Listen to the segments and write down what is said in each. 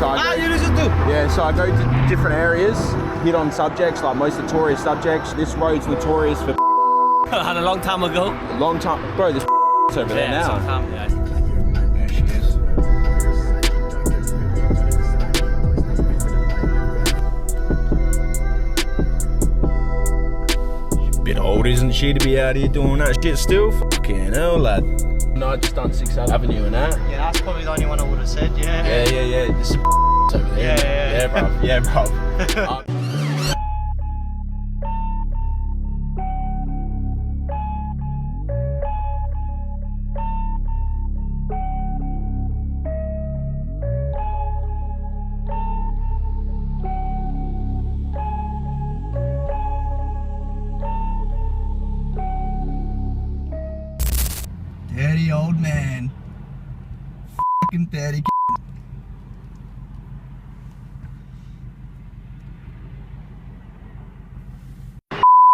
man. So you listen to? Yeah, so I go to different areas, hit on subjects, like most notorious subjects. This road's notorious for And a long time ago. long time. Bro, this over there now. Yeah. There she is. Bit old, isn't she, to be out here doing that shit still? Fucking hell, lad. No, I just done 6th Avenue and that. Yeah, that's probably the only one I would have said, yeah. Yeah. This is over there. Yeah. bruv. Yeah, bruv. Dirty old man. Fucking dirty.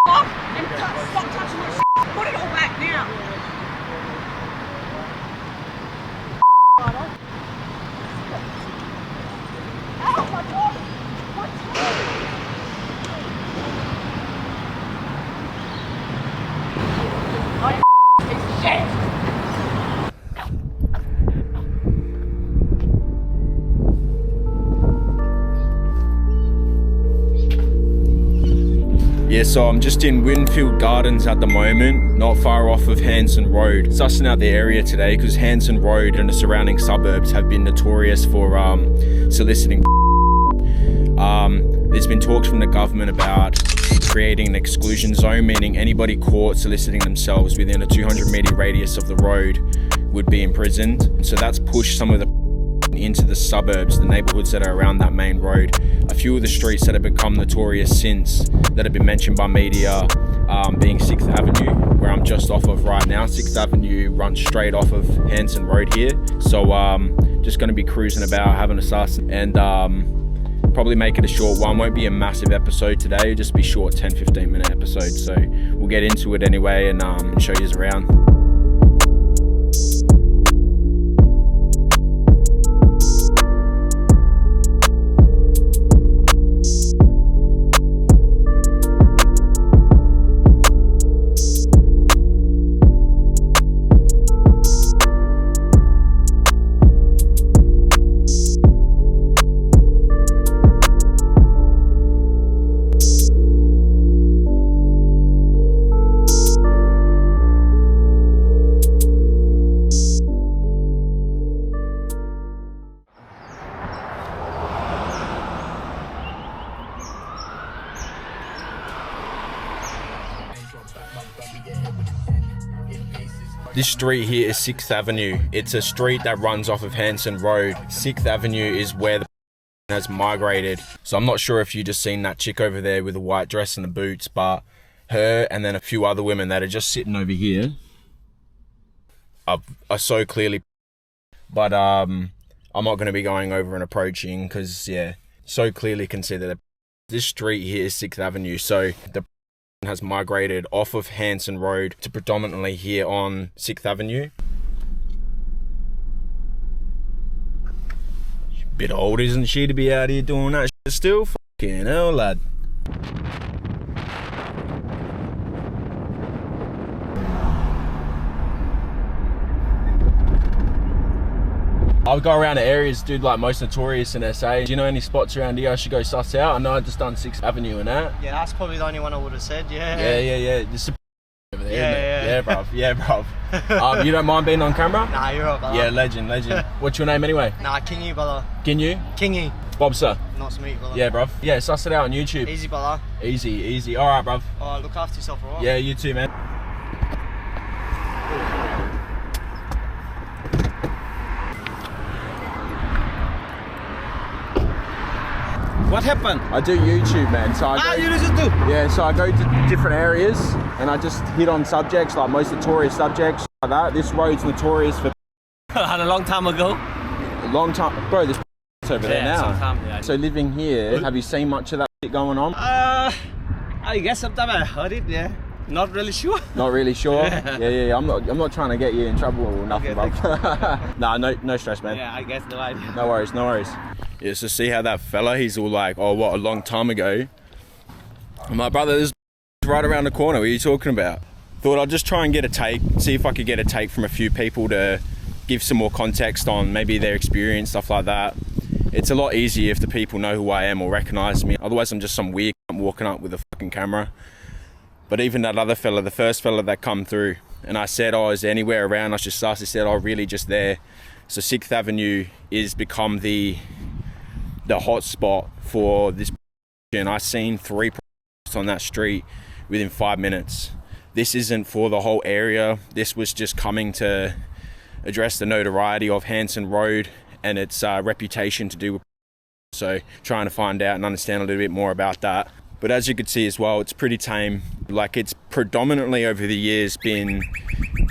Off and stop touching my shit. Put it all back now. Ow, my God. Oh, you piece of shit. Yeah, so I'm just in Winfield Gardens at the moment, not far off of Hanson Road. Sussing out the area today because Hanson Road and the surrounding suburbs have been notorious for soliciting. There's been talks from the government about creating an exclusion zone, meaning anybody caught soliciting themselves within a 200-metre radius of the road would be imprisoned. So that's pushed some of the into the suburbs, the neighbourhoods that are around that main road. A few of the streets that have become notorious since, that have been mentioned by media, being 6th Avenue, where I'm just off of right now. 6th Avenue runs straight off of Hanson Road here. So just going to be cruising about, having a suss, and probably make it a short one. Won't be a massive episode today, it'll just be short 10-15 minute episode. So we'll get into it anyway and show you around. This street here is 6th Avenue. It's a street that runs off of Hanson Road. 6th Avenue is where the has migrated. So I'm not sure if you just seen that chick over there with the white dress and the boots, but her and then a few other women that are just sitting over here are so clearly, but I'm not going to be going over and approaching because, yeah, so clearly can see that this street here is 6th Avenue. So the has migrated off of Hanson Road to predominantly here on 6th Avenue. Bit old, isn't she, to be out here doing that shit still? Fucking hell, lad. I'll go around the areas, dude, like most notorious in SA. Do you know any spots around here I should go suss out? I know I just done 6th Avenue and that. Yeah, that's probably the only one I would have said, yeah. Yeah. Just over there, yeah. Yeah, bruv. You don't mind being on camera? Nah, you're right, brother. Yeah, legend. What's your name anyway? Nah, Kingy, brother. Kingy? Kingy. Bobsta. Nice to meet you, brother. Yeah, bruv. Yeah, suss it out on YouTube. Easy, brother. Easy. Alright, bruv. Alright, look after yourself, alright? Yeah, you too, man. What happened? I do YouTube, man. So I go, you listen to? yeah, so I go to different areas and I just hit on subjects, like most notorious subjects, like that. This road's notorious for And a long time ago. a long time. Bro, this over there now. Sometime, yeah. So living here, have you seen much of that shit going on? I guess sometimes I heard it, yeah. Not really sure. Not really sure. Yeah. I'm not trying to get you in trouble or nothing, Okay, bro. Nah, no stress, man. Yeah, I guess no idea. No worries. Yeah, so see how that fella, he's all like, oh, what, a long time ago? I'm like, brother, this is right around the corner. What are you talking about? Thought I'd just try and get a take, see if I could get a take from a few people to give some more context on maybe their experience, stuff like that. It's a lot easier if the people know who I am or recognize me. Otherwise, I'm just some weird walking up with a fucking camera. But even that other fella, the first fella that come through, and I said, oh, is there anywhere around? I just asked, he said, oh, really just there. So 6th Avenue is become the hot spot for this, and I seen 3 protests on that street within 5 minutes. This isn't for the whole area. This was just coming to address the notoriety of Hanson Road and its reputation to do with, so trying to find out and understand a little bit more about that. But as you could see as well, it's pretty tame. Like, it's predominantly over the years been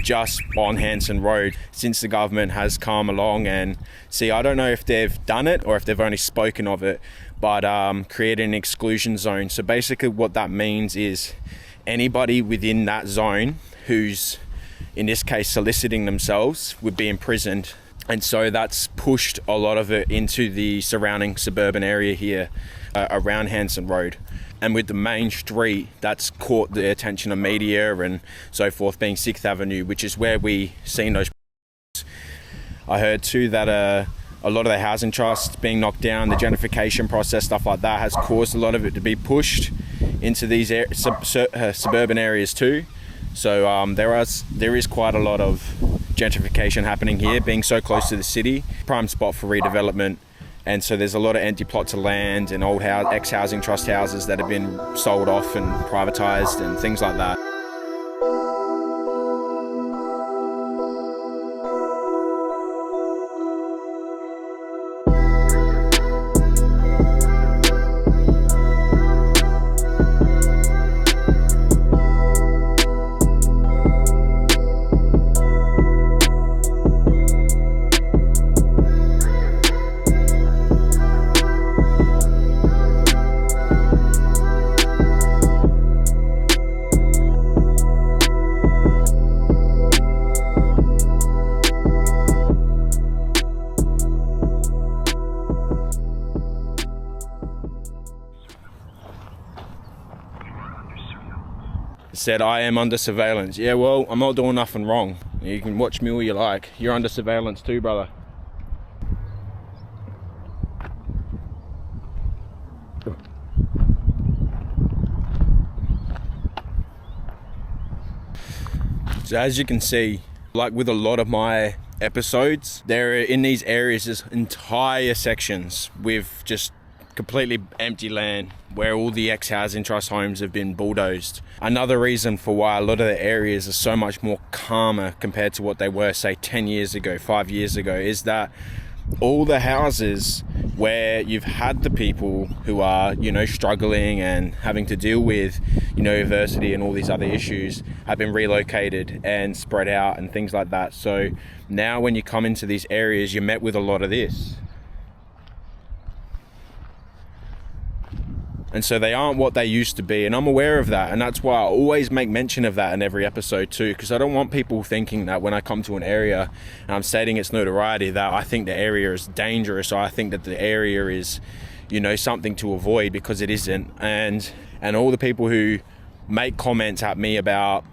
just on Hanson Road since the government has come along. And see, I don't know if they've done it or if they've only spoken of it, but created an exclusion zone. So basically what that means is anybody within that zone who's, in this case, soliciting themselves would be imprisoned. And so that's pushed a lot of it into the surrounding suburban area here around Hanson Road. And with the main street, that's caught the attention of media and so forth, being 6th Avenue, which is where we seen those. I heard too that a lot of the housing trusts being knocked down, the gentrification process, stuff like that, has caused a lot of it to be pushed into these suburban areas too. So there is quite a lot of gentrification happening here, being so close to the city, prime spot for redevelopment. And so there's a lot of empty plots of land and old ex-housing trust houses that have been sold off and privatised and things like that. Said, I am under surveillance. Yeah, well, I'm not doing nothing wrong. You can watch me all you like. You're under surveillance too, brother. So as you can see, like with a lot of my episodes, there are, in these areas, there's entire sections with just completely empty land where all the ex-housing trust homes have been bulldozed. Another reason for why a lot of the areas are so much more calmer compared to what they were, say, 10 years ago, 5 years ago, is that all the houses where you've had the people who are, struggling and having to deal with, adversity and all these other issues have been relocated and spread out and things like that. So now when you come into these areas, you're met with a lot of this. And so they aren't what they used to be, and I'm aware of that, and that's why I always make mention of that in every episode too, because I don't want people thinking that when I come to an area and I'm stating its notoriety that I think the area is dangerous, or I think that the area is, something to avoid, because it isn't. And all the people who make comments at me about,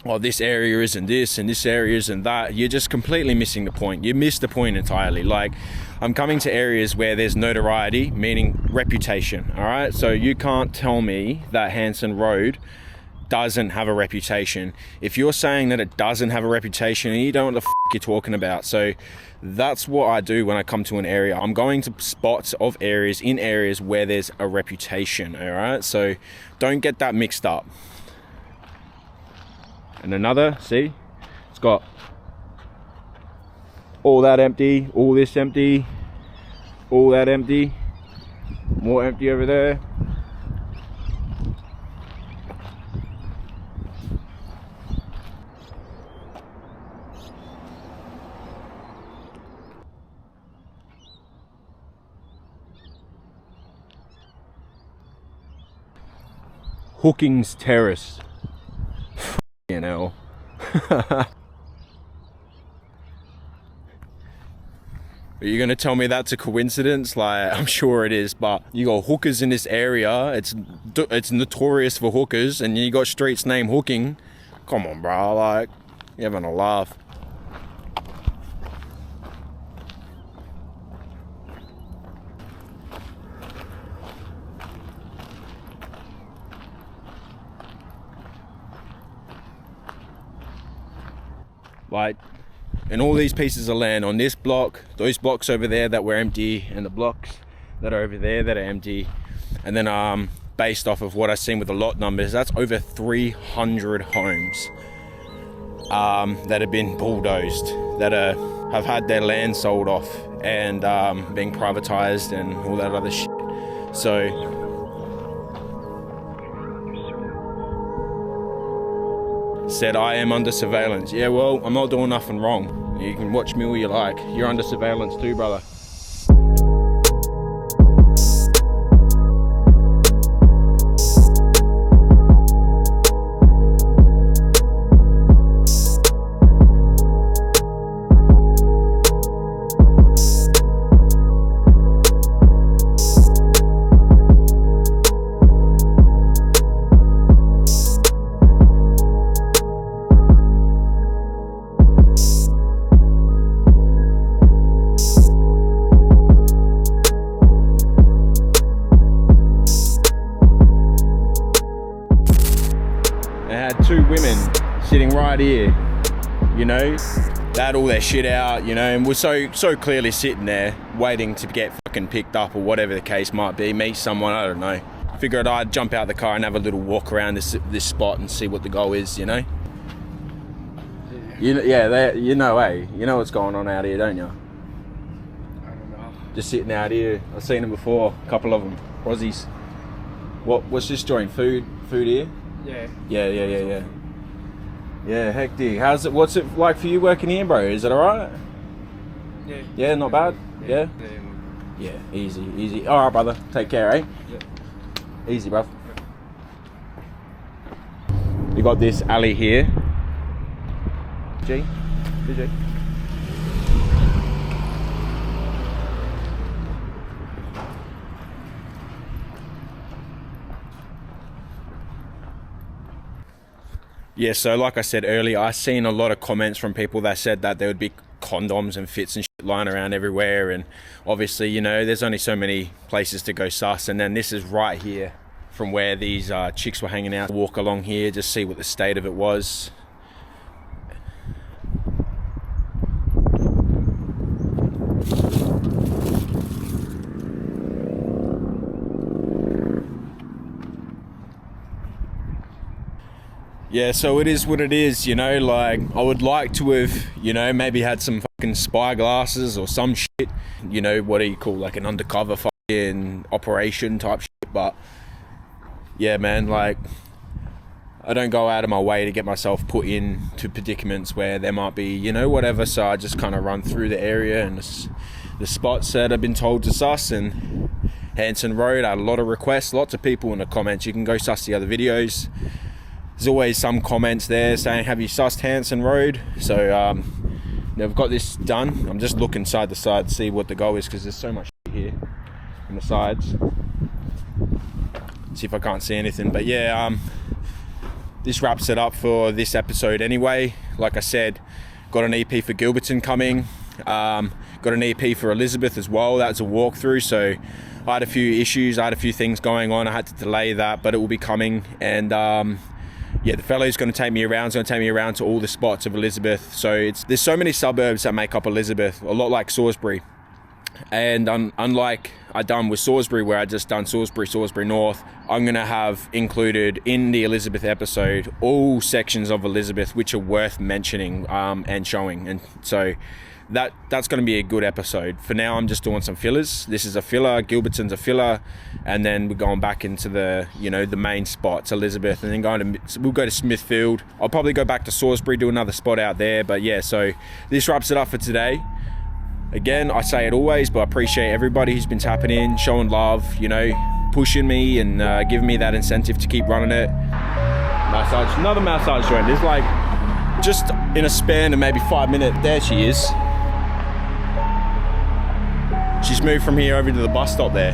oh, this area isn't this and this area isn't that, you're just completely missing the point. You missed the point entirely. Like, I'm coming to areas where there's notoriety, meaning reputation, all right? So you can't tell me that Hanson Road doesn't have a reputation. If you're saying that it doesn't have a reputation, you don't know what the you're talking about. So that's what I do when I come to an area. I'm going to spots of areas, in areas where there's a reputation, all right? So don't get that mixed up. And another, see, it's got all that empty, all this empty, all that empty, more empty over there. Hookings Terrace. Fucking hell. Are you gonna tell me that's a coincidence? Like, I'm sure it is, but you got hookers in this area. It's notorious for hookers, and you got streets named Hooking. Come on, bro, like, you're having a laugh. Like, and all these pieces of land on this block, those blocks over there that were empty, and the blocks that are over there that are empty, and then based off of what I've seen with the lot numbers, that's over 300 homes that have been bulldozed, that have had their land sold off and being privatized and all that other shit. So said, I am under surveillance. Yeah, well, I'm not doing nothing wrong. You can watch me all you like. You're under surveillance too, brother. Two women sitting right here, you know, they had all their shit out, you know, and we're so clearly sitting there waiting to get fucking picked up or whatever the case might be, meet someone, I don't know. Figured I'd jump out the car and have a little walk around this spot and see what the goal is, you know. You know, hey, you know what's going on out here, don't you? I don't know. Just sitting out here. I've seen them before, a couple of them, Aussies. What's this joint? Food here? Yeah. Yeah, hectic. What's it like for you working here, bro? Is it alright? Yeah. Yeah, not bad? Yeah? Yeah. Yeah, easy. Alright, brother. Take care, eh? Yeah. Easy, bruv. You got this alley here. G? BG? Yeah, so like I said earlier, I seen a lot of comments from people that said that there would be condoms and fits and shit lying around everywhere, and obviously, you know, there's only so many places to go sus, and then this is right here from where these chicks were hanging out. Walk along here, just see what the state of it was. Yeah, so it is what it is, you know, like, I would like to have, you know, maybe had some fucking spy glasses or some shit, you know, what do you call, like an undercover fucking operation type shit, but yeah, man, like, I don't go out of my way to get myself put into predicaments where there might be, you know, whatever, so I just kind of run through the area and the spots that I've been told to sus. And Hanson Road, I had a lot of requests, lots of people in the comments. You can go sus the other videos. There's always some comments there saying, have you sussed Hanson Road? So they've got this done. I'm just looking side to side to see what the goal is, because there's so much shit here on the sides. See if I can't see anything. But yeah, this wraps it up for this episode anyway. Like I said, got an EP for Gilberton coming. Got an EP for Elizabeth as well. That's a walkthrough. So I had a few issues. I had a few things going on. I had to delay that, but it will be coming. And yeah, the fellow's going to take me around. He's going to take me around to all the spots of Elizabeth. So there's so many suburbs that make up Elizabeth, a lot like Salisbury. And unlike I done with Salisbury, where I just done Salisbury North, I'm going to have included in the Elizabeth episode all sections of Elizabeth which are worth mentioning and showing. And so that's going to be a good episode. For now, I'm just doing some fillers. This is a filler, Gilberton's a filler, and then we're going back into the, you know, the main spots, Elizabeth, and then we'll go to Smithfield. I'll probably go back to Salisbury, do another spot out there. But yeah, so this wraps it up for today. Again, I say it always, but I appreciate everybody who's been tapping in, showing love, you know, pushing me and giving me that incentive to keep running it. Nice massage. Another massage joint. There's like, just in a span of maybe 5 minutes, there she is. She's moved from here over to the bus stop there.